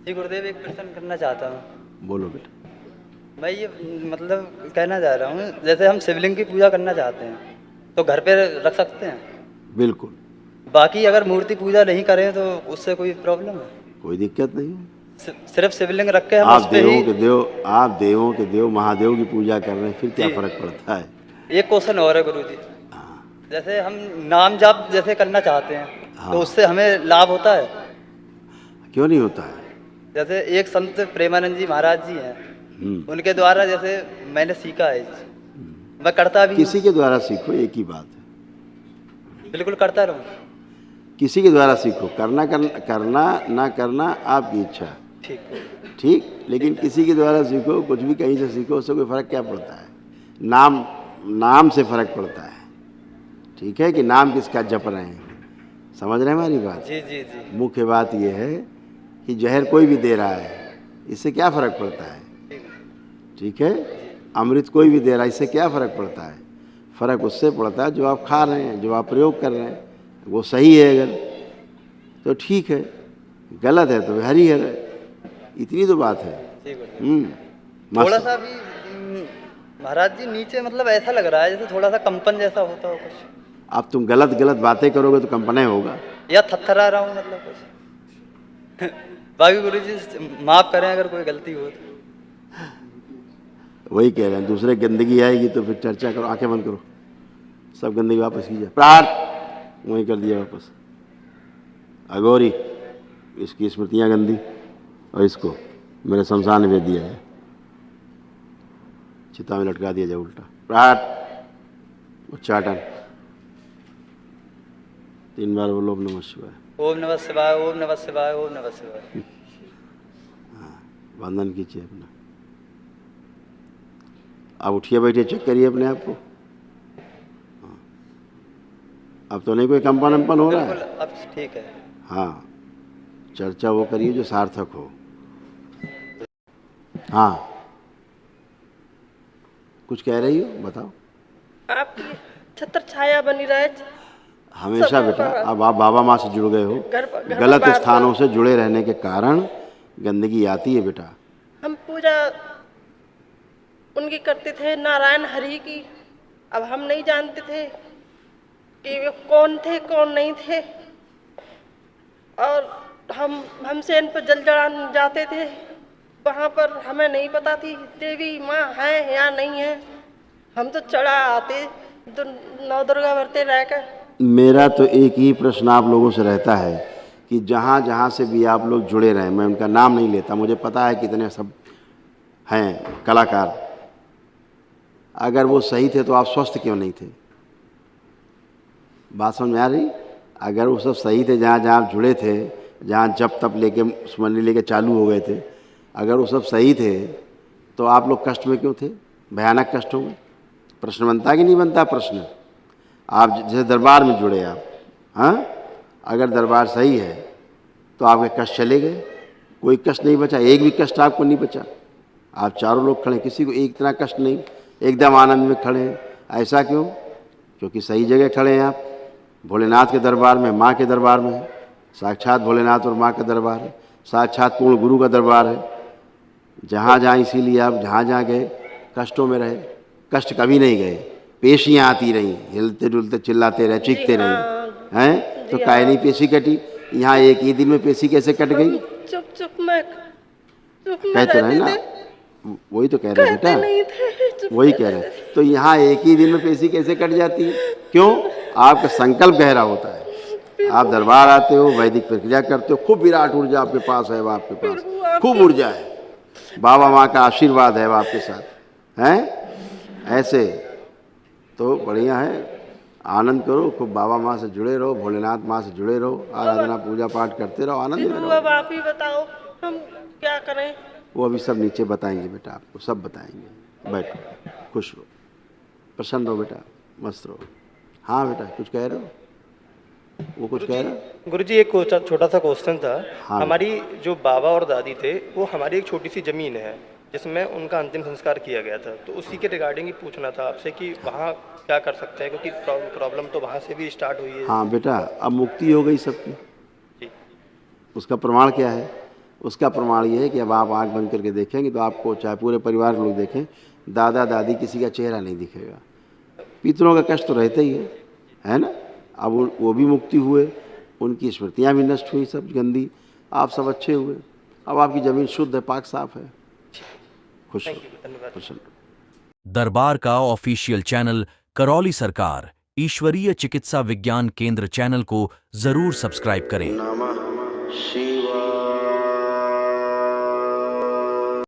जी गुरुदेव, एक प्रश्न करना चाहता हूँ। बोलो बेटा। मैं ये मतलब कहना चाह रहा हूँ, जैसे हम शिवलिंग की पूजा करना चाहते हैं तो घर पे रख सकते हैं। बिल्कुल, बाकी अगर मूर्ति पूजा नहीं करें तो उससे कोई प्रॉब्लम है? कोई दिक्कत नहीं है। सिर्फ शिवलिंग रख के हम उस पे ही। आप देवों के देव महादेव की पूजा कर रहे हैं, फिर क्या जी, फर्क पड़ता है। एक क्वेश्चन और है गुरुजी। हाँ। जैसे हम नाम जाप जैसे करना चाहते हैं तो हाँ, उससे हमें लाभ होता है? क्यों नहीं होता है। जैसे एक संत प्रेमानंद जी महाराज जी हैं, हम्म। उनके द्वारा जैसे मैंने सीखा है, मैं करता भी हूँ। किसी के द्वारा सीखो, एक ही बात है। बिल्कुल करता रहूँ। किसी के द्वारा सीखो, करना ना करना आपकी इच्छा। ठीक है। ठीक, लेकिन ठीक है। किसी के द्वारा सीखो, कुछ भी कहीं से सीखो, उससे कोई फर्क क्या पड़ता है। नाम नाम से फर्क पड़ता है। ठीक है कि नाम किसका जप रहे हैं, समझ रहे हैं हमारी बात। जी जी जी। मुख्य बात यह है कि जहर कोई भी दे रहा है, इससे क्या फर्क पड़ता है। ठीक है, अमृत कोई भी दे रहा है, इससे क्या फर्क पड़ता है। फर्क उससे पड़ता है जो आप खा रहे हैं, जो आप प्रयोग कर रहे हैं, वो सही है अगर तो ठीक है, गलत है तो हरिहर है। इतनी तो बात है। थोड़ा सा भी महाराज जी नीचे मतलब ऐसा लग रहा है जैसे थोड़ा सा कंपन जैसा होता हो कुछ। अब तुम गलत गलत बातें करोगे तो कंपन होगा, या थरथरा रहा हूँ मतलब कुछ। बाकी गुरु जी माफ करें अगर कोई गलती हो तो। वही कह रहे हैं, दूसरे गंदगी आएगी तो फिर चर्चा करो, आंखें बंद करो, सब गंदगी वापस कीजिए, प्रार्थ वही कर दिया वापस। अगोरी, इसकी स्मृतियाँ गंदी, और इसको मेरे शमशान में भेज दिया है, चिता में लटका दिया जाए उल्टा। प्रार्थ उच्चाटन 3 बार बोलो ओम नमः शिवाय। ओम नमः शिवाय, ओम नमः शिवाय, ओम नमः शिवाय। हाँ, वंदन कीजिए अपना। अब उठिए बैठिए, चेक करिए अपने आप को। हाँ, अब तो नहीं कोई कंपन वंपन हो रहा है। अब ठीक है। हाँ, चर्चा वो करिए जो सार्थक हो। हाँ, कुछ कह रही हो, बताओ। आपकी छत्र छाया बनी रहे हमेशा बेटा, अब आप बाबा माँ से जुड़ गए हो, घर गलत बार स्थानों से जुड़े रहने के कारण गंदगी आती है बेटा। हम पूजा उनकी करते थे, नारायण हरि की। अब हम नहीं जानते थे कि वे कौन थे कौन नहीं थे, और हमसे इन पर जल चढ़ाने जाते थे। वहाँ पर हमें नहीं पता थी देवी माँ है या नहीं है, हम तो चढ़ा आते नौ दुर्गा भरते रहकर। मेरा तो एक ही प्रश्न आप लोगों से रहता है कि जहाँ जहाँ से भी आप लोग जुड़े रहें, मैं उनका नाम नहीं लेता, मुझे पता है कितने सब हैं कलाकार, अगर वो सही थे तो आप स्वस्थ क्यों नहीं थे। बात समझ में आ रही। अगर वो सब सही थे, जहाँ जहाँ आप जुड़े थे, जहाँ जप तप लेके सुमरनी लेके चालू हो गए थे, अगर वो सब सही थे तो आप लोग कष्ट में क्यों थे, भयानक कष्टों में। प्रश्न बनता कि नहीं बनता प्रश्न। आप जैसे दरबार में जुड़े आप, हाँ, अगर दरबार सही है तो आपके कष्ट चले गए, कोई कष्ट नहीं बचा, एक भी कष्ट आपको नहीं बचा। आप चारों लोग खड़े, किसी को एक इतना कष्ट नहीं, एकदम आनंद में खड़े हैं। ऐसा क्यों? क्योंकि सही जगह खड़े हैं आप, भोलेनाथ के दरबार में, माँ के दरबार में है, साक्षात भोलेनाथ और माँ का दरबार है, साक्षात पूर्ण गुरु का दरबार है। जहाँ जहाँ इसीलिए आप जहाँ जहाँ गए कष्टों में रहे, कष्ट कभी नहीं गए, पेशियाँ आती रहीं, हिलते डुलते चिल्लाते रहे, चीखते रहे हैं, तो काहे नहीं पेशी कटी। यहाँ एक ही दिन में पेशी कैसे कट गई? चुप चुप में कहते रहे ना, वही तो कह रहे हैं बेटा, नहीं थे, वही कह रहे हैं। तो यहाँ एक ही दिन में पेशी कैसे कट जाती है? क्यों? आपका संकल्प गहरा होता है। आप दरबार आते हो, वैदिक प्रक्रिया करते हो, खूब विराट ऊर्जा आपके पास है, आपके पास खूब ऊर्जा है, बाबा माँ का आशीर्वाद है आपके साथ हैं। ऐसे तो बढ़िया है, आनंद करो, खूब बाबा माँ से जुड़े रहो, भोलेनाथ माँ से जुड़े रहो, आराधना पूजा पाठ करते रहो, आनंद में रहो। अब आप ही बताओ हम क्या करें। वो अभी सब नीचे बताएंगे बेटा, आपको सब बताएंगे। बैठो, खुश रहो, प्रसन्न रहो बेटा, मस्त रहो। हाँ बेटा, कुछ कह रहे हो? वो कुछ कह रहे हो? गुरुजी एक छोटा सा क्वेश्चन था। हाँ। हमारी जो बाबा और दादी थे वो हमारी एक छोटी सी ज़मीन है जिसमें उनका अंतिम संस्कार किया गया था, तो उसी के रिगार्डिंग ही पूछना था आपसे कि वहाँ क्या कर सकते हैं, क्योंकि प्रॉब्लम तो वहाँ से भी स्टार्ट हुई है। हाँ बेटा, अब मुक्ति हो गई सबकी, जी। उसका प्रमाण क्या है? उसका प्रमाण ये है कि अब आप आँख बंद करके देखेंगे तो आपको, चाहे पूरे परिवार के लोग देखें, दादा दादी किसी का चेहरा नहीं दिखेगा। पितरों का कष्ट तो रहता ही है ना। अब वो भी मुक्ति हुए, उनकी स्मृतियाँ भी नष्ट हुई सब गंदी, आप सब अच्छे हुए। अब आपकी ज़मीन शुद्ध है, पाक साफ है। खुश धन्यवाद। खुश। दरबार का ऑफिशियल चैनल करौली सरकार ईश्वरीय चिकित्सा विज्ञान केंद्र चैनल को जरूर सब्सक्राइब करें। नमः शिवाय।